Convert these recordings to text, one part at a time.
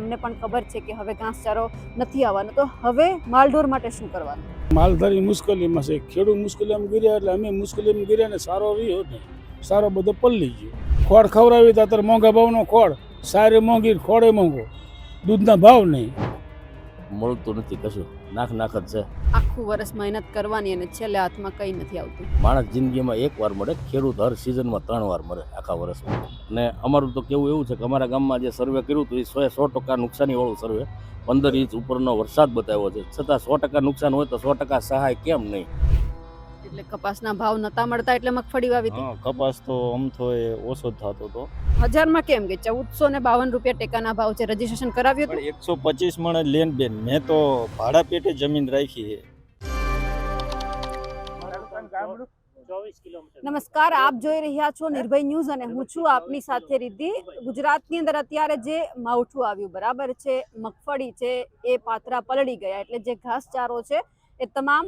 તમને પણ ખબર છે કે હવે ઘાસચારો નથી આવવાનો, તો હવે માલઢોર માટે શું કરવાનું? માલધારી મુશ્કેલીમાં છે, ખેડૂત મુશ્કેલીમાં ગીર્યા એટલે અમે મુશ્કેલીમાં ગીર્યા ને સારો રહ્યો ને સારો બધો પલ્લી ગયો. ખોળ ખવડાવી તો અત્યારે મોંઘા ભાવનો ખોળ, સારે મોંઘી ખોળે મોંઘો, દૂધના ભાવ નહીં, મળતું નથી કશું, નાખ જ છે. આખું વર્ષ મહેનત કરવાની અને છેલ્લે હાથમાં કંઈ નથી આવતું. માણસ જિંદગીમાં એક વાર મળે, ખેડૂત હર સિઝનમાં 3 વાર મળે આખા વર્ષમાં. અને અમારું તો કેવું એવું છે કે અમારા ગામમાં જે સર્વે કર્યું હતું એ 100% નુકસાનીવાળું સર્વે, 15 ઇંચ ઉપરનો વરસાદ બતાવ્યો છે, છતાં 100% નુકસાન હોય તો 100% સહાય કેમ નહીં? એટલે કપાસના ભાવ નતા મળતા એટલે મગફળી વાવી હતી. કપાસ તો અમથો ઓછો જ થતો હતો. હજારમાં કેમ કે 1452 રૂપિયા ટેકાના ભાવ છે. રજીસ્ટ્રેશન કરાવ્યું હતું? પણ 125 મણ લેન બેન મેં તો ભાડા પેટે જમીન રાખી છે. નમસ્કાર, આપ જોઈ રહ્યા છો નિર્ભય ન્યૂઝ અને હું છું આપની સાથે રિદ્ધિ. ગુજરાતની અંદર અત્યારે જે માવઠું આવ્યું બરાબર છે, મગફળી છે એ પાત્રા પલળી ગયા, એટલે જે ઘાસચારો છે એ તમામ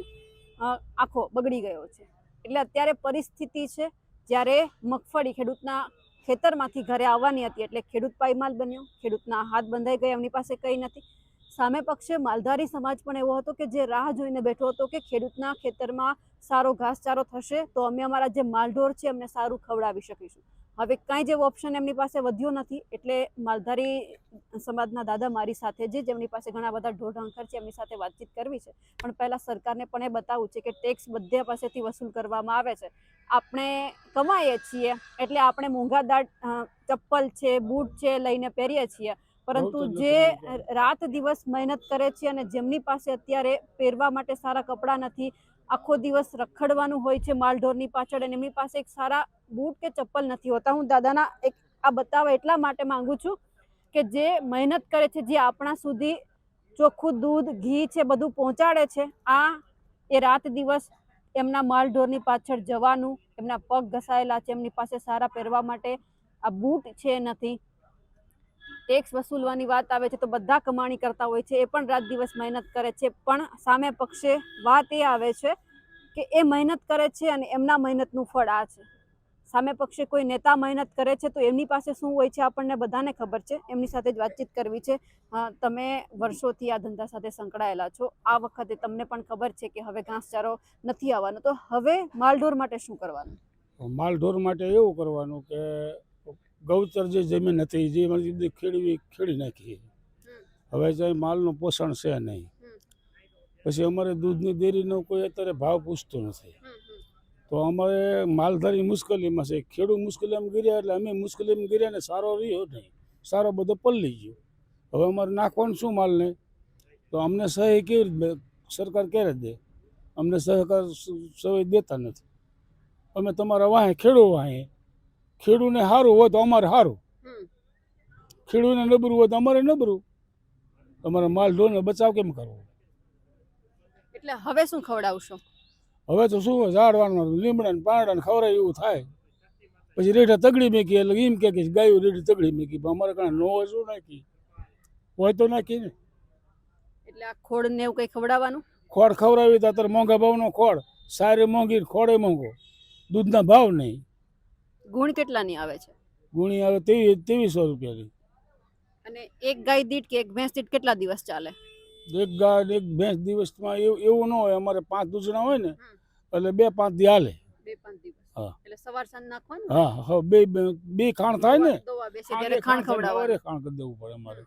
આખો બગડી ગયો છે. એટલે અત્યારે પરિસ્થિતિ છે જ્યારે મગફળી ખેડૂતના ખેતરમાંથી ઘરે આવવાની હતી એટલે ખેડૂત પાયમાલ બન્યો, ખેડૂતના હાથ બંધાઈ ગયા, એમની પાસે કંઈ નથી. સામે પક્ષે માલધારી સમાજ પણ એવો હતો કે જે રાહ જોઈને બેઠો હતો કે ખેડૂતના ખેતરમાં સારો ઘાસચારો થશે તો અમે અમારા જે માલઢોર છે એમને સારું ખવડાવી શકીશું. હવે કાંઈ જેવો ઓપ્શન એમની પાસે વધ્યો નથી, એટલે માલધારી સમાજના દાદા મારી સાથે જેમની પાસે ઘણા બધા ઢોરઢાંખર છે એમની સાથે વાતચીત કરવી છે. પણ પહેલાં સરકારને પણ એ બતાવવું છે કે ટેક્સ બધા પાસેથી વસૂલ કરવામાં આવે છે. આપણે કમાઈએ છીએ એટલે આપણે મોંઘાદાર ચપ્પલ છે, બૂટ છે લઈને પહેરીએ છીએ, પરંતુ જે રાત દિવસ મહેનત કરે છે અને જેમની પાસે અત્યારે પહેરવા માટે સારા કપડાં નથી, આખો દિવસ રખડવાનું હોય છે માલઢોરની પાછળ અને એમની પાસે એક સારા બૂટ કે ચપ્પલ નથી હોતા. હું દાદાના એક આ બતાવવા એટલા માટે માંગુ છું કે જે મહેનત કરે છે, જે આપણા સુધી ચોખ્ખું દૂધ, ઘી છે બધું પહોંચાડે છે, એ રાત દિવસ એમના માલઢોરની પાછળ જવાનું, એમના પગ ઘસાયેલા છે, એમની પાસે સારા પહેરવા માટે આ બૂટ છે નથી. ટેક્સ વસૂલવાની વાત આવે છે તો બધા કમાણી કરતા હોય છે, એ પણ રાત દિવસ મહેનત કરે છે, પણ સામે પક્ષે વાત એ આવે છે કે એ મહેનત કરે છે અને એમના મહેનતનું ફળ આ છે. સામે પક્ષે કોઈ નેતા મહેનત કરે છે તો એમની પાસે શું હોય છે આપણને બધાને ખબર છે. એમની સાથે જ વાતચીત કરવી છે. તમે વર્ષોથી આ ધંધા સાથે સંકળાયેલા છો, આ વખતે તમને પણ ખબર છે કે હવે ઘાસચારો નથી આવવાનો, તો હવે માલઢોર માટે શું કરવાનું? માલઢોર માટે એવું કરવાનું કે ગૌચર જે જમીન હતી જે બધી ખેડી નાખી. હવે જે માલનું પોષણ છે નહીં, પછી અમારે દૂધની ડેરીનો કોઈ અત્યારે ભાવ પૂછતો નથી, તો અમારે માલધારી મુશ્કેલીમાં છે, ખેડૂત મુશ્કેલીમાં ગીર્યા એટલે અમે મુશ્કેલીમાં ગીર્યા ને સારો રહ્યો નહીં સારો બધો પલ્લી ગયો. હવે અમારે નાખવાનું શું માલને? તો અમને સહાય કેવી રીતે સરકાર ક્યારે દે? અમને સહકાર સહાય દેતા નથી. અમે તમારા વાહે ખેડૂને સારું હોય તો અમારે સારું, ખેડૂને નબળું હોય તો અમારે નબળું. તમારે માલઢોરને બચાવ કેમ કરવો? એટલે હવે શું ખવડાવશો? હવે તો શું ઝાડવાનું લીમડા ને પાંદડા ને ખવડાય એવું થાય. પછી રેઠા તગડી મેકી એટલે એમ કે ગાયું રેઠી તગડી મેકી, પણ અમારે કાંઈ ન હોય શું નાખી હોય તો નાખી ને. એટલે આ ખોડ ને એવું કંઈ ખવડાવવાનું? ખોળ ખવડાવી તો અત્યારે મોંઘા ભાવનો ખોળ, સારે મોંઘી ખોળે મોંઘો, દૂધના ભાવ નહીં. ગુણ કેટલાની આવે છે? ગુણી આવે 2300 રૂપિયાની. અને એક ગાય દીઠ કે એક ભેંસ દીઠ કેટલા દિવસ ચાલે? એક ગાય એક ભેંસ દિવસમાં એવું ન હોય. અમારે 5 દૂધણા હોય ને એટલે 2-5 દી હાલે. 2-5 દિવસ. હા. એટલે સવાર સાંજ નાખવાનું? હા, બે ખાણ થાય ને, દવા બેસે ત્યારે ખાણ ખવડાવવાનું. ખાણ કરી દેવું પડે અમારે.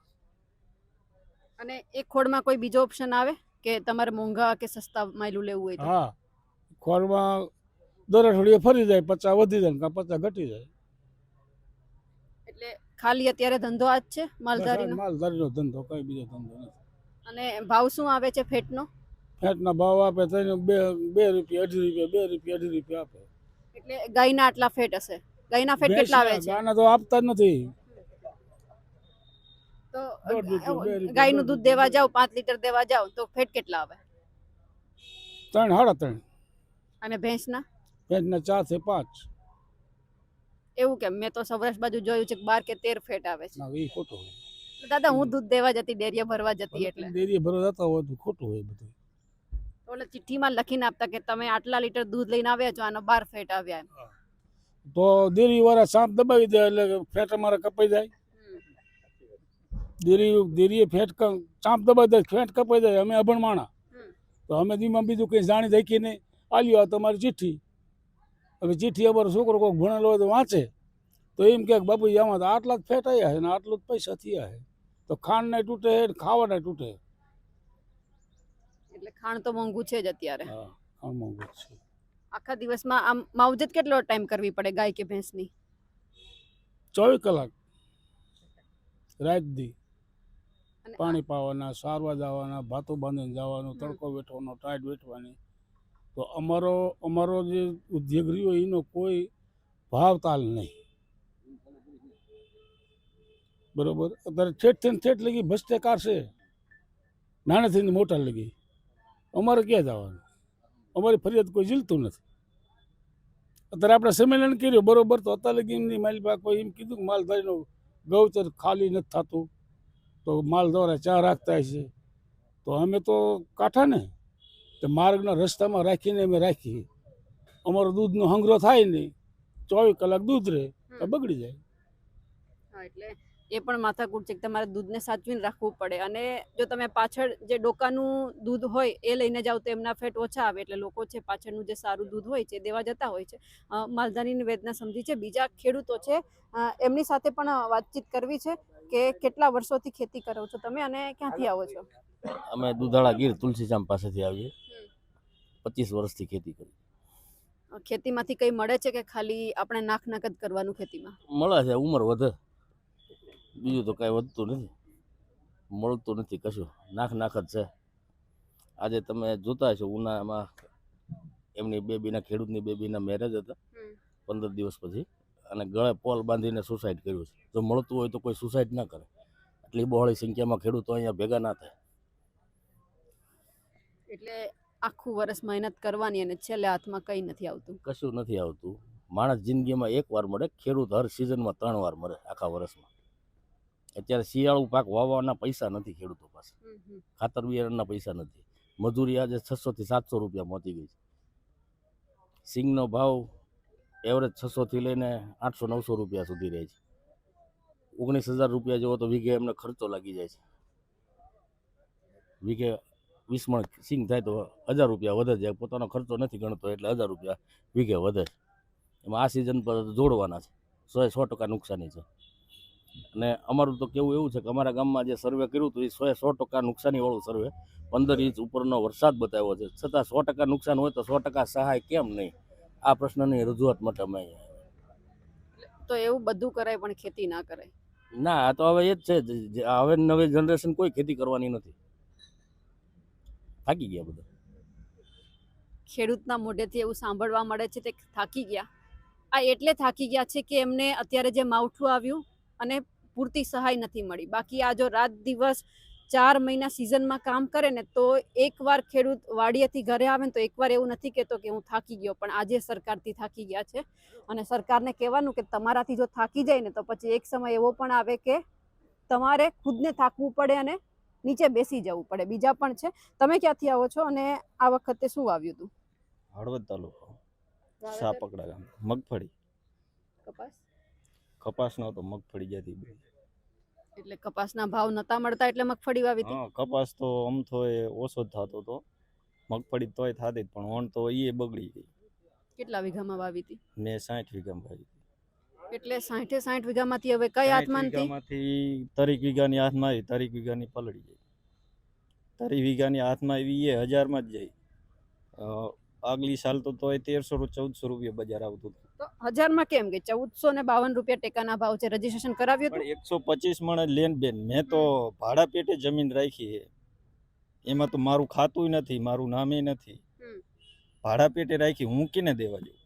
અને એક ખોડમાં કોઈ બીજો ઓપ્શન આવે કે તમારે મોંઘા કે સસ્તા માયલું લેવું હોય તો? હા, ખોળમાં દર અઠવાડિયે ફરી જાય, 50 વધી જાય કાં 50 ઘટી જાય. એટલે ખાલી અત્યારે ધંધો આ જ છે માલધારીનો? માલધારીનો ધંધો, કઈ બીજો ધંધો નથી. અને ભાવ શું આવે છે ફેટનો? ફેટના ભાવ આપે તો 2 રૂપિયા 2.5 રૂપિયા 2.5 રૂપિયા આપે. એટલે ગાયના આટલા ફેટ હશે? ગાયના ફેટ કેટલા આવે છે? ગાયના તો આપતા જ નથી. તો 1.5 રૂપિયા ગાયનું દૂધ દેવા જાવ, 5 લીટર દેવા જાવ તો ફેટ કેટલા આવે? 3-3.5. અને ભેંસના? ભેંસના 4 થી 5. એવું કેમ? મેં તો સૌરાષ્ટ્ર બાજુ જોયું છે કે 12 કે 13 ફેટ આવે છે. ના, એ ખોટું હોય. દાદા, હું દૂધ દેવા જતી, ડેરીએ ભરવા જતી, એટલે ડેરીએ ભરવા જતા હોય તો ખોટું હોય બધું. ઓલે ચિઠ્ઠીમાં લખીને આપતા કે તમે આટલા લીટર દૂધ લઈને આવ્યા છો, આનો 12 ફેટ આવ્યા એમ. તો ડેરી વાળા સાપ દબાવી દે એટલે ફેટ અમારે કપાઈ જાય. દેરીએ ફેટ ચાંપ દબાઈ દે, ફેટ કપાઈ જાય. અમે અભણ માણા, તો અમે દીમાં બીજું કંઈ જાણી શકીએ નહીં. આલ્યો આ તમારી ચિઠ્ઠી. હવે ચિઠ્ઠી અમારો છોકરો કોઈક ભણેલો હોય તો વાંચે, તો એમ કે બાપુ આમાં તો આટલા જ ફેટ આવ્યા છે ને આટલું જ પૈસા થયા છે, તો ખાંડ ને તૂટે ને ખાવાના તૂટે. એટલે ખાણ તો મોંઘું છે જ અત્યારે. હા, ખાંડ મોંઘું જ છે. આખા દિવસમાં આમ માવજત કેટલો ટાઈમ કરવી પડે ગાય કે ભેંસની? 24 કલાક રાત દી અને પાણી પાવાના, સારવા જવાના, ભાતો બાંધીને જવાનું, તડકો વેઠવાનો, ટાઈટ વેઠવાની. તો અમારો જે ઉદ્યોગ રહ્યો એનો કોઈ ભાવ તાલ નહીં. બરોબર, અત્યારે ઠેઠ થઈને ઠેઠ લગી ભ્રષ્ટાચાર છે, નાનેથી મોટા લગી. અમારે ક્યાં જવાનું? અમારી ફરિયાદ કોઈ ઝીલતું નથી. અત્યારે આપણે સંમેલન કર્યું બરોબર, તો અત્યારે લગી એમની માલપા કોઈ એમ કીધું કે માલધારીનો ગૌચર ખાલી નથી થતું, તો માલ દ્વારા ચા રાખતા છે. તો અમે તો કાંઠા ને, તો માર્ગના રસ્તામાં રાખીને અમે રાખીએ. અમારો દૂધનો સંગ્રહ થાય નહીં, 24 કલાક દૂધ રહે તો બગડી જાય. હા, એટલે એ પણ માથાકૂટ છે કે તમારે દૂધને સાચવીને રાખવું પડે. અને જો તમે પાછળ જે ડોકાનું દૂધ હોય એ લઈને જાઓ તો એમના ફેટ ઓછા આવે, એટલે લોકો છે પાછળનું જે સારું દૂધ હોય છે દેવા જતા હોય છે. માલધારીની વેદના સમજી છે. બીજા ખેડૂતો છે એમની સાથે પણ વાતચીત કરવી છે કે કેટલા વર્ષોથી ખેતી કરો છો તમે અને ક્યાંથી આવો છો? અમે દુધાળા ગીર તુલસીજામ પાસેથી આવીએ. 25 વર્ષથી ખેતી કરી. ખેતીમાંથી કઈ મળે છે કે ખાલી આપણે નાક જ કરવાનું ખેતીમાં? મળે છે, ઉંમર વધે, બીજું તો કાંઈ વધતું નથી, મળતું નથી કશું. નાખ જ છે. આજે તમે જોતા હશો ઉનાળામાં એમની બેબીના, ખેડૂતની બેબીના મેરેજ હતા 15 દિવસ પછી, અને ગળે પોલ બાંધીને સુસાઇડ કર્યું છે. જો મળતું હોય તો કોઈ સુસાઇડ ના કરે. એટલી બહોળી સંખ્યામાં ખેડૂતો અહીંયા ભેગા ના થાય. એટલે આખું વર્ષ મહેનત કરવાની અને છેલ્લે હાથમાં કંઈ નથી આવતું. કશું નથી આવતું. માણસ જિંદગીમાં એક વાર મળે, ખેડૂત હર સિઝનમાં 3 વાર મળે આખા વર્ષમાં. અત્યારે શિયાળુ પાક વાવવાના પૈસા નથી ખેડૂતો પાસે, ખાતર બિયારણના પૈસા નથી. મજૂરી આજે 600 થી 700 રૂપિયા પહોંચી ગઈ છે. સિંગનો ભાવ એવરેજ 600 થી લઈને 800-900 રૂપિયા સુધી રહે છે. 19,000 રૂપિયા જેવો તો વીઘે એમને ખર્ચો લાગી જાય છે. વીઘે 20 મણ સિંગ થાય તો 1000 રૂપિયા વધે જાય. પોતાનો ખર્ચો નથી ગણતો એટલે 1000 રૂપિયા વીઘે વધે. એમાં આ સિઝન પર જોડવાના છે. 100% નુકસાની છે. અને અમારું તો કેવું એવું છે કે અમારા ગામમાં જે સર્વે કર્યું હતું એ 100% નુકસાનીવાળું સર્વે. 15 ઇંચ ઉપરનો વરસાદ બતાવ્યો છે, છતાં 100% નુકસાન હોય તો 100% સહાય કેમ નહીં? આ પ્રશ્નની રજૂઆત માટે અમે તો એવું બધું કરાય પણ ખેતી ના કરાય. ના, આ તો હવે એ જ છે. હવે નવી જનરેશન કોઈ ખેતી કરવાની નથી, થાકી ગયા બધા. ખેડૂતના મોઢેથી એવું સાંભળવા મળે છે કે થાકી ગયા. આ એટલે થાકી ગયા છે કે એમને અત્યારે જે માવઠું આવ્યું અને પૂરતી સહાય નથી મળી. બાકી આ જો રાત દિવસ 4 મહિના સિઝનમાં કામ કરે ને તો એકવાર ખેડૂત વાડીએથી ઘરે આવે ને તો એકવાર એવું નથી કહેતો કે હું થાકી ગયો, પણ આજે સરકારથી થાકી ગયા છે. અને સરકારને કહેવાનું કે તમારાથી જો થાકી જાય ને તો પછી એક સમય એવો પણ આવે કે તમારે ખુદને થાકવું પડે અને નીચે બેસી જવું પડે. બીજા પણ છે. તમે ક્યાંથી આવો છો અને આ વખતે શું વાવ્યું હતું? હળવદ તાલુકો, સાપકડા ગામ. મગફળી, કપાસ. કપાસનો તો મગફળી જતી બે. એટલે કપાસના ભાવ નતા મળતા એટલે મગફળી વાવી હતી. હા, કપાસ તો આમ તો ઓછો જ થતો હતો, મગફળી તોય થતી જ, પણ ઓણ તો એ બગડી ગઈ. કેટલા વીઘામાં વાવી હતી? મેં 60 વીઘામાં વાવી. એટલે 60 વીઘામાંથી હવે કઈ આત્માનથી? વીઘામાંથી 30 વીઘાની હાથમાં આવી, 30 વીઘાની પલળી ગઈ. 30 વીઘાની હાથમાં આવી એ 1000માં જ જાય. આગલી સાલ તો તોય 1300-1400 રૂપિયા બજાર આવતું હતું. તો 1000માં કેમ કે 1452 રૂપિયા ટેકાના ભાવ છે? રજીસ્ટ્રેશન કરાવ્યું હતું? પણ 125 મણ લેન બેન. મેં તો ભાડા પેટે જમીન રાખી છે, એમાં તો મારું ખાતું નથી, મારું નામે નથી. ભાડા પેટે રાખી, હું કેને દેવા જાઉં?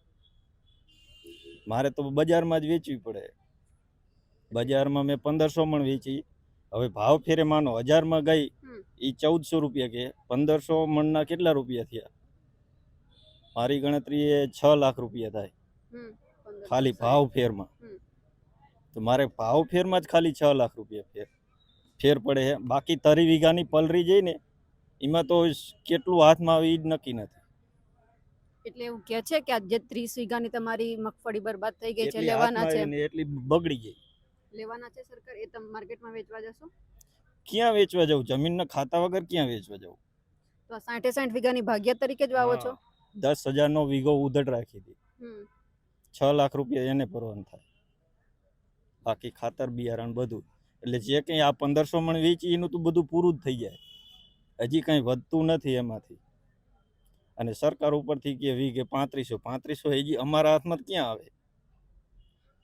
મારે તો બજારમાં જ વેચવી પડે. બજારમાં મેં 1500 મણ વેચી. હવે ભાવ ફેરે માનો 1000માં ગઈ એ 1400 રૂપિયા કે 1500 મણના કેટલા રૂપિયા થયા? મારી ગણતરી એ 6 લાખ રૂપિયા થાય ખાલી ભાવ ફેરમાં. તો મારે ભાવ ફેરમાં જ ખાલી 6 લાખ રૂપિયા ફેર પડે છે. બાકી 30 વીઘાની પલરી જઈ ને એમાં તો કેટલું હાથમાં આવે એ જ નક્કી નથી. એટલે એવું કહે છે કે આજે 30 વીઘાની તમારી મગફળી બરબાદ થઈ ગઈ છે, લેવાના છે? એટલી બગડી ગઈ. લેવાના છે સરકાર? એ તમે માર્કેટમાં વેચવા જશો? ક્યાં વેચવા જવું? જમીનના ખાતા વગર ક્યાં વેચવા જવું? તો આ 60 વીઘાની ભાગ્યા તરીકે જ વાવો છો? 10,000નો વીઘો ઉધડ રાખી હતી. હમ. 6 લાખ રૂપિયા એને ભરવાનું થાય, બાકી ખાતર બિયારણ બધું. એટલે જે કંઈ આ 1500 મણ વેચી એનું તો બધું પૂરું જ થઈ જાય, હજી કંઈ વધતું નથી એમાંથી. અને સરકાર ઉપરથી કે વીઘે 3500 હજી અમારા હાથમાં ક્યાં આવે?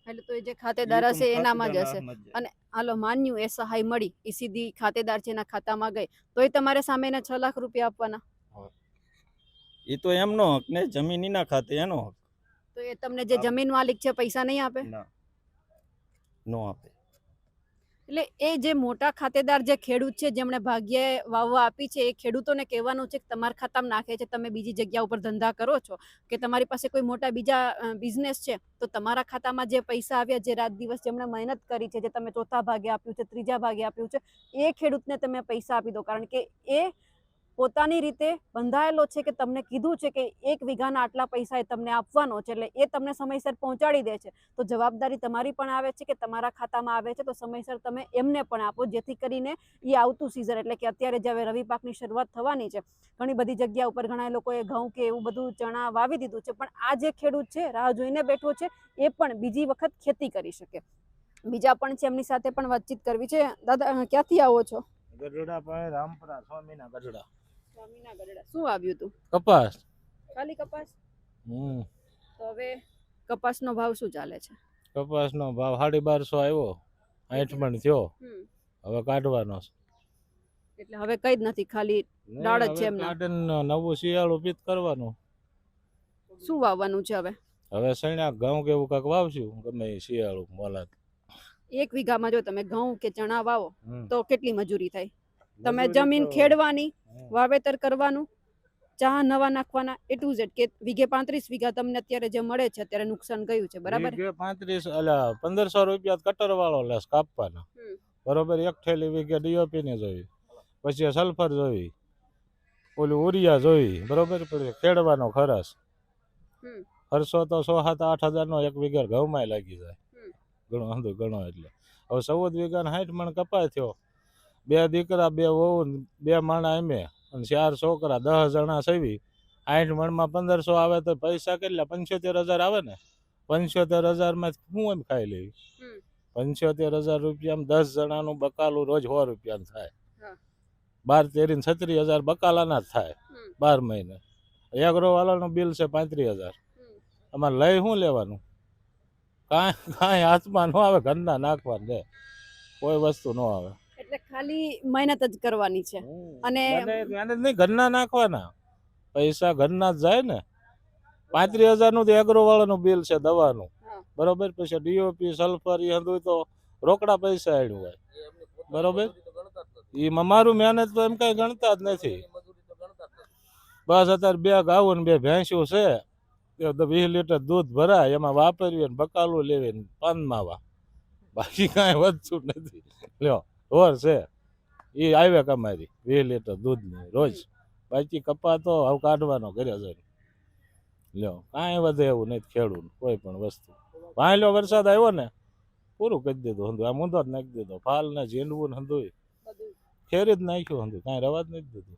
એટલે તો એ જે ખાતેદાર હશે એનામાં જ હશે. અને હાલો માન્યું એ સહાય મળી, એ સીધી ખાતેદાર છે એના ખાતામાં ગઈ, તોય તમારે સામે એના 6 લાખ રૂપિયા આપવાના? એ તો એમનો હક ને, જમીન એના ખાતે એનો હક. તો એ તમને જે જમીન માલિક છે પૈસા નહીં આપે? ના, નો આપે. એટલે એ જે મોટા ખાતેદાર જે ખેડૂત છે જેમણે ભાગ્યે વાવવા આપી છે, એ ખેડૂતોને કહેવાનું છે કે તમારા ખાતામાં નાખે છે, તમે બીજી જગ્યા ઉપર ધંધા કરો છો કે તમારી પાસે કોઈ મોટા બીજા બિઝનેસ છે, તો તમારા ખાતામાં જે પૈસા આવ્યા, જે રાત દિવસ જેમણે મહેનત કરી છે, જે તમે ચોથા ભાગે આપ્યું છે, ત્રીજા ભાગે આપ્યું છે, એ ખેડૂતને તમે પૈસા આપી દો. કારણ કે એ પોતાની રીતે બંધાયેલો છે કે તમને કીધું છે કે 1 વીઘાના આટલા પૈસા એ તમને આપવાનો છે, એટલે એ તમને સમયસર પહોંચાડી દે છે. તો જવાબદારી તમારી પણ આવે છે કે તમારા ખાતામાં આવે છે તો સમયસર તમે એમને પણ આપો, જેથી કરીને એ આવતું સિઝન, એટલે કે અત્યારે જે હવે રવિ પાકની શરૂઆત થવાની છે, ઘણી બધી જગ્યા ઉપર ઘણા લોકોએ ઘઉં કે એવું બધું ચણા વાવી દીધું છે, પણ આ જે ખેડૂત છે રાહ જોઈને બેઠો છે, એ પણ બીજી વખત ખેતી કરી શકે. બીજા પણ છે, એમની સાથે પણ વાતચીત કરવી છે. દાદા, ક્યાંથી આવો છો? ગઢડા પાસે રામપરા સ્વામીના ગઢડા. સ્વામીના ગઢડા. શું આવ્યું તું? કપાસ. ખાલી કપાસ? હમ. તો હવે કપાસનો ભાવ શું ચાલે છે? કપાસનો ભાવ 1250 આવ્યો, 60 મણ થયો, હવે કાઢવાનો છે. એટલે હવે કઈ જ નથી, ખાલી દાળ જ છે એમના. કાઢીને નવું શિયાળું પીત કરવાનું. શું વાવવાનું છે હવે? હવે સણ્યા ઘઉં કે એવું કાંઈક વાવશું, ગમે એ શિયાળું મોલાત. 1 વીઘામાં જો તમે ઘઉં કે ચણા વાવો તો કેટલી મજૂરી થાય? તમે જમીન ખેડવાની, વાવેતર કરવાનું, ચા નવા નાખવાના, એટલું જ કે વીઘે 35 વીઘા તમને અત્યારે જે મળે છે, અત્યારે નુકસાન ગયું છે, બરાબર? 35 અલા 1500 રૂપિયા કટર વાળો લેસ કાપવાનો, બરોબર. 1 થેલી વીઘે ડીઓપી ની જોઈ, પછી સલ્ફર જોઈ, ઓલું ઉરિયા જોઈ, બરોબર. પછી ખેડવાનો ખર્ચ, ખર્ચો તો 6-7-8 હજારનો 1 વીઘા ઘઉંમાં લાગી જાય, ઘણો હંધો ઘણો. એટલે હવે 14 વીઘાને 60 મણ કપાય થયો, 2 દીકરા 2 વહુ 2 માણા એમે અને 4 છોકરા, 10 જણા સેવી, 60 મણમાં 1500 આવે તો પૈસા કેટલા? 75,000 આવે ને. 75,000 માં હું એમ ખાઈ લેવી? 75,000 રૂપિયામાં 10 જણાનું બકાલું રોજ 100 રૂપિયાનું થાય, 12 13 36,000 બકાલાના જ થાય 12 મહિને. એગ્રો વાળાનું બિલ છે 35,000. અમારે લઈ શું લેવાનું? કાંઈ હાથમાં ન આવે, ઘરના નાખવાનું છે, કોઈ વસ્તુ ન આવે. એટલે ખાલી મહેનત જ કરવાની છે. અને મહેનત નહીં, ઘરના નાખવાના પૈસા ઘરના જ જાય ને. 35,000 નું તો એગ્રો વાળાનું બિલ છે દવાનું, બરોબર. પછી ડીઓપી સલ્ફર એ હતું તો રોકડા પૈસા આવ્યું હોય, બરોબર. એમાં મારું મહેનત તો એમ કઈ ગણતા જ નથી. બસ અત્યારે 2 ગાવું ને 2 ભેંસું છે, 20 લીટર દૂધ ભરાય, એમાં વાપરીએ ને બકાલું લેવી ને પાનમાં, બાકી કાંઈ વધતું નથી. લ્યો ઢોર છે એ આવે કમારી 20 લીટર દૂધની રોજ, બાકી કપા તો હવે કાઢવાનો ઘરે જઈને. લ્યો કાંઈ વધે એવું નથી ખેડૂત કોઈ પણ વસ્તુ. વાયલો વરસાદ આવ્યો ને પૂરું કરી દીધું હંધું, આમ ઊંધો જ નાખી દીધો, ફાલ ને ઝીંડવું ને હંધું ખેરી જ નાખ્યું હંધું, કાંઈ રવા જ નથી દીધું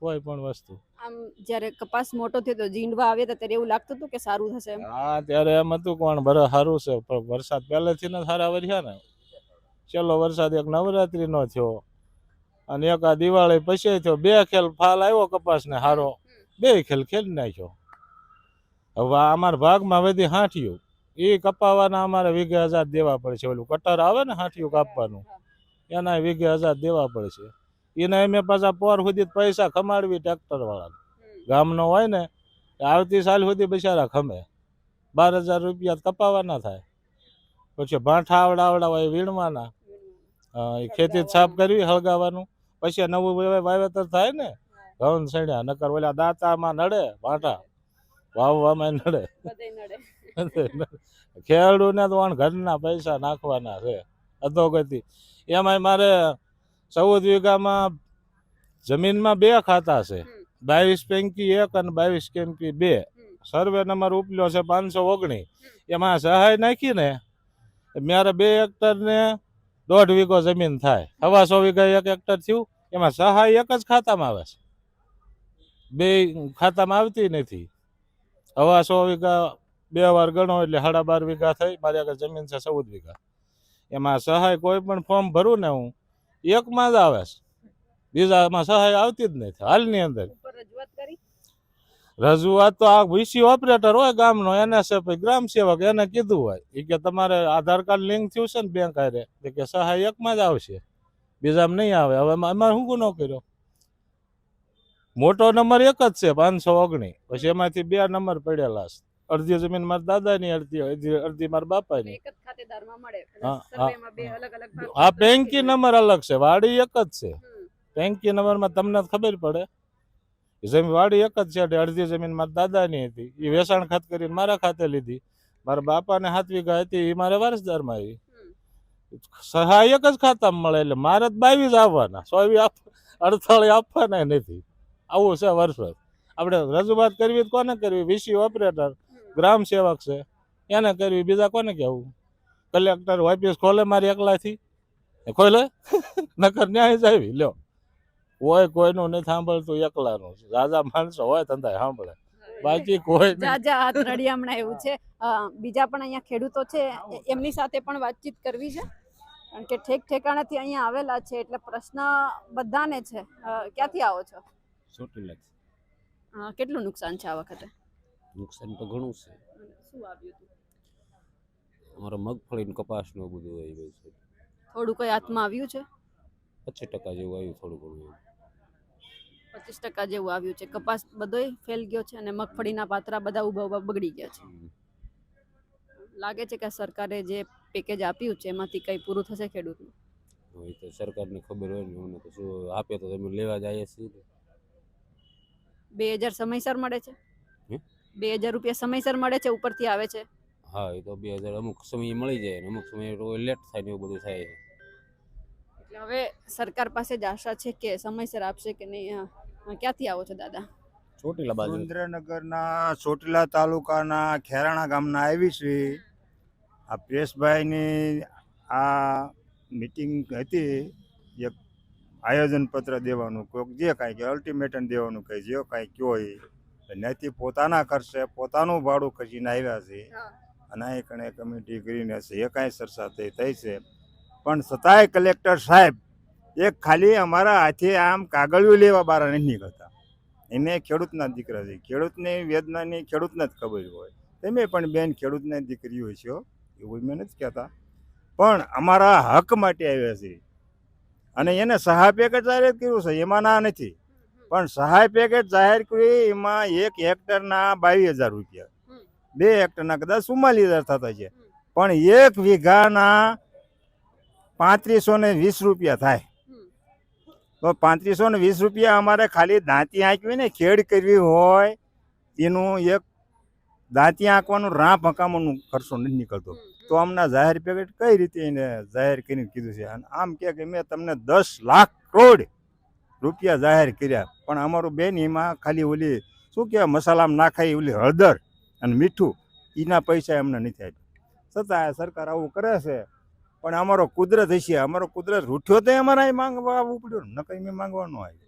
કોઈ પણ વસ્તુ. આમ જ્યારે કપાસ મોટો થયો તો જીંડવા આવ્યા હતા ત્યારે એવું લાગતું હતું કે સારું થશે એમ? હા, ત્યારે એમ હતું કોણ ભરે સારું છે, પણ વરસાદ પહેલેથી ને સારા વર્યા ને. ચલો વરસાદ એક નવરાત્રી નો થયો અને એક આ દિવાળી પછી થયો, 2 ખેલ ફાલ આવ્યો કપાસ ને હારો, 2 ખેલ ખેલી નાખ્યો. હવે અમારા ભાગમાં વધી હાંઠિયું, એ કપાવાના અમારે વીઘે 1000 દેવા પડશે. ઓલું કટર આવે ને હાંઠિયું કાપવાનું, એના વીઘે 1000 દેવા પડશે. એના એમ પાછા પોર સુધી પૈસા ખમાડવી ટ્રેક્ટર વાળા ગામનો હોય ને, આવતી સાલ સુધી બિચારા ખમે. 12,000 રૂપિયા કપાવાના થાય, પછી ભાંઠા આવડા હોય વીણવાના, ખેતી સાફ કરવી, હળગાવાનું, પછી નવું વાવેતર થાય ને. ઘઉં સણ્યા નકર ઓલા દાંતામાં નડે, ભાંઠા વાવવામાં નડે. ખેડૂને તો ઘરના પૈસા નાખવાના છે અધોગતિ. એમાંય મારે 14 વીઘામાં જમીનમાં 2 ખાતા છે, 22 પેંકી 1 અને 22 કેમ્પી 2. સર્વે નંબર ઉપલ્યો છે 519. એમાં સહાય નાખીને મારે 2 હેક્ટર ને 1.5 વીઘો જમીન થાય, 125 વીઘા 1 હેક્ટર થયું, એમાં સહાય એક જ ખાતામાં આવે છે, બે ખાતામાં આવતી નથી. 125 વીઘા 2 વાર ગણો એટલે 12.5 વીઘા થઈ. મારી આગળ જમીન છે 14 વીઘા. એમાં સહાય કોઈ પણ ફોર્મ ભરું ને હું એકમાં જ આવે છે, બીજામાં સહાય આવતી જ નથી હાલની અંદર. ઉપર રજૂઆત કરી? રજૂઆત તો આ વીસી ઓપરેટર હોય ગામનો, એને છે પછી ગ્રામ સેવક, એને કીધું હોય ઈ કે તમારે આધાર કાર્ડ લિંક થયું છે ને બેંક હારે, કે સહાય એકમાં જ આવશે, બીજામાં નહીં આવે. હવે અમારે શું ગુનો કર્યો? મોટો નંબર એક જ છે 519, પછી એમાંથી 2 નંબર પડેલા છે. અડધી જમીન મારા દાદાની, અડધી મારા બાપાની. એક જ ખાતેદારમાં મળે, હા, સર્વેમાં બે અલગ અલગ ભાગ આ પડી બેંકી જાય. નંબર અલગ છે, વાડી એક જ છે. હમ. બેંકી નંબરમાં તમને ખબર પડે, જમીન વાડી એક જ છે. એટલે અડધી જમીન મારા દાદાની હતી, એ વેચાણ ખાત કરીને મારા ખાતે લીધી. મારા બાપાને 7 વીઘા હતી, એ મારે વારસદારમાં આવી. સહાય એક જ ખાતામાં મળે, એટલે મારે 22 આવવાના, 48 આપવાના નથી. આવું છે વર્ષ. આપણે રજૂઆત કરવી તો કોને કરવી? વીસી ઓપરેટર, ગ્રામ સેવક છે એને કરવી, બીજા કોને કહેવું? કલેક્ટર ઓફિસ ખોલે મારી એકલાથી? ખોલે? નકર ન્યાય જ આવી લ્યો. કોઈ કોઈનું નથી સાંભળતું, એકલાનું. રાજા માણસો હોય ધંધા સાંભળે, બાકી કોઈ નહીં. જાજા હાથ રડી હમણાં એવું છે. બીજા પણ અહીંયા ખેડૂતો છે, એમની સાથે પણ વાતચીત કરવી છે, કારણ કે ઠેક ઠેકાણેથી અહીંયા આવેલા છે, એટલે પ્રશ્ન બધાને છે. ક્યાંથી આવો છો? ચોટીલા કેટલું નુકસાન છે આ વખતે? નુકસાન તો ઘણું છે. શું આવ્યું હતું? અમારે મગફળી ને કપાસ નું બધું આવી ગયું છે. થોડું કોઈ હાથમાં આવ્યું છે? 25% જેવું આવ્યું, થોડું ઘણું. 25% જેવું આવ્યું છે. કપાસ બધોય ફેલ ગયો છે અને મગફળીના પાત્રા બધા ઉભા બગડી ગયા છે. લાગે છે કે સરકારે જે પેકેજ આપ્યું છે એમાંથી કઈ પૂરું થશે ખેડૂતનું? એ તો સરકારને ખબર હોય ને, અમને તો શું આપે તો તમે લેવા જઈએ છીએ. 2000 સમયસર મળે છે? હે? 2000 રૂપિયા સમયસર મળે છે, ઉપરથી આવે છે? હા, એ તો 2000 અમુક સમય મળી જાય ને અમુક સમય લેટ થાય ને એવું બધું થાય છે. એટલે હવે સરકાર પાસે જ આશા છે કે સમયસર આપશે કે નહીં. ક્યાંથી આવો છો દાદા? ચોટીલા બાજુ. સુરેન્દ્રનગરના ચોટીલા તાલુકાના ખેરાણા ગામના આવી છે. આ પ્રેસભાઈની આ મિટિંગ હતી, એક આયોજન પત્ર દેવાનું, કોઈક જે કાંઈ કે અલ્ટિમેટમ દેવાનું, કંઈ જે કાંઈ કયો એ ત્યાંથી પોતાના ખર્ચે પોતાનું ભાડું ખર્ચીને આવ્યા છે, અને અહીં કણે કમિટી કરીને છે એ કાંઈ ચર્ચા થઈ છે. પણ છતાંય કલેક્ટર સાહેબ એક ખાલી અમારા હાથે આમ કાગળિયું લેવા બહાર નથી નીકળતા. એને ખેડૂતના દીકરા છે, ખેડૂતની વેદનાની ખેડૂતને જ ખબર હોય. તમે પણ બેન ખેડૂતની દીકરીઓ છો, એવું મેં નથી કહેતા, પણ અમારા હક માટે આવ્યા છે. અને એને સહાય પેકેજ જાહેર કર્યું છે, એમાં ના નથી, પણ સહાય પેકેજ જાહેર કર્યું એમાં 1 હેક્ટરના 22,000 રૂપિયા, 2 હેક્ટરના કદાચ 44,000 થતા છે, પણ 1 વીઘાના 3520 રૂપિયા થાય. તો 3520 રૂપિયા અમારે ખાલી દાંતી આંકવી ને ખેડ કરવી હોય, એનું એક દાંતી આંકવાનું રાહ હકામનું ખર્ચો નથી નીકળતો. તો અમને જાહેર પેકેજ કઈ રીતે એને જાહેર કરીને કીધું છે? અને આમ કે મેં તમને 10 લાખ કરોડ રૂપિયા જાહેર કર્યા, પણ અમારું બેન એમાં ખાલી ઓલી શું કહેવાય મસાલામાં નાખાઈ ઓલી હળદર અને મીઠું, એના પૈસા એમને નથી આપ્યા. છતાં સરકાર આવું કરે છે. પણ અમારો કુદરત હશે, અમારો કુદરત રૂઠ્યો તો અમારે અહીં માંગવા આવવું પડ્યું ને, કંઈ મેં માંગવાનું આવે.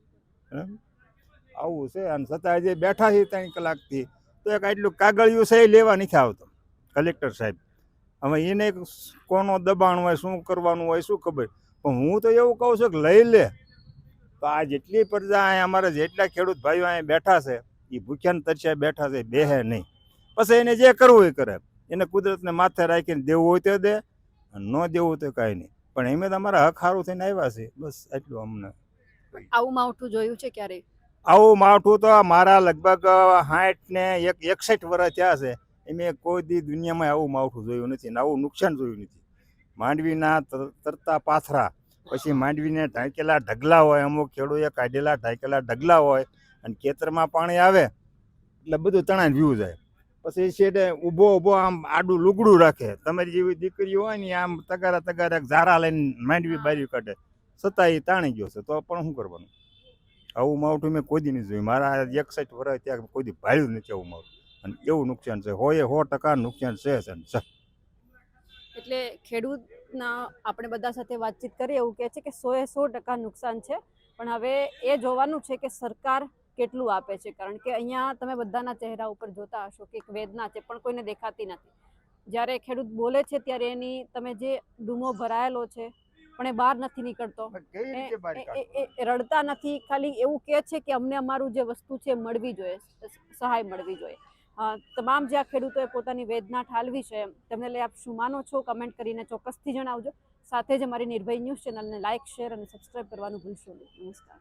આવું છે. અને છતાં જે બેઠા છે 3 કલાકથી, તો એક આટલું કાગળિયું છે એ લેવા નથી આવતો કલેક્ટર સાહેબ. હવે એને કોનો દબાણ હોય, શું કરવાનું હોય, શું ખબર. પણ હું તો એવું કહું છું કે લઈ લે. તો આ જેટલી પ્રજા અહીંયા અમારા જેટલા ખેડૂત ભાઈઓ અહીંયા બેઠા છે, એ ભૂખ્યાને તરસ્યા બેઠા છે, બેહે નહીં. પછી એને જે કરવું એ કરે. એને કુદરતને માથે રાખીને દેવું હોય તો દે, ન દેવું તો કાંઈ નહીં. પણ એમ તો અમારા હક સારું થઈને આવ્યા છે, બસ એટલું અમને. આવું માવઠું જોયું છે ક્યારે? આવું માવઠું તો મારા લગભગ 60 ને 61 વર્ષ થયા છે, એમ કોઈ દી દુનિયામાં આવું માવઠું જોયું નથી ને આવું નુકસાન જોયું નથી. માંડવીના તરતા પાથરા, પછી માંડવીને ઢાંકેલા ઢગલા હોય, અમુક ખેડૂએ કાઢેલા ઢાંકેલા ઢગલા હોય, અને ખેતરમાં પાણી આવે એટલે બધું તણાઈને વ્યૂ જાય. પછી છેડે ઊભો આમ આડું લુગડું રાખે. તમારી જેવી દીકરીઓ હોય ને આમ તગારા ઝારા લઈને માંડવી બારી કાઢે, છતાં એ તાણી ગયો છે. તો પણ શું કરવાનું? આવું માવઠું મેં કોઈ દી નહીં જોયું. મારા 61 વર્ષ ત્યાં કોઈ દી ભાળ્યું નથી આવું માવઠું. અને એવું નુકસાન છે, 100% નુકસાન છે. એટલે ખેડૂત રીતના આપણે બધા સાથે વાતચીત કરીએ એવું કહે છે કે 100% નુકસાન છે, પણ હવે એ જોવાનું છે કે સરકાર કેટલું આપે છે, કારણ કે અહીંયા તમે બધાના ચહેરા ઉપર જોતા હશો કે એક વેદના છે પણ કોઈને દેખાતી નથી. જ્યારે ખેડૂત બોલે છે ત્યારે એની તમે જે ડૂમો ભરાયેલો છે પણ એ બહાર નથી નીકળતો, કેવી રીતે બહાર કાઢવો? એ રડતા નથી, ખાલી એવું કહે છે કે અમને અમારું જે વસ્તુ છે મળવી જોઈએ, સહાય મળવી જોઈએ. તમામ જે આ ખેડૂતોએ પોતાની વેદના ઠાલવી છે તેમને લઈ આપ શું માનો છો કમેન્ટ કરીને ચોક્કસથી જણાવજો. સાથે જ અમારી નિર્ભય ન્યૂઝ ચેનલને લાઇક, શેર અને સબસ્ક્રાઇબ કરવાનું ભૂલશો નહીં. નમસ્કાર.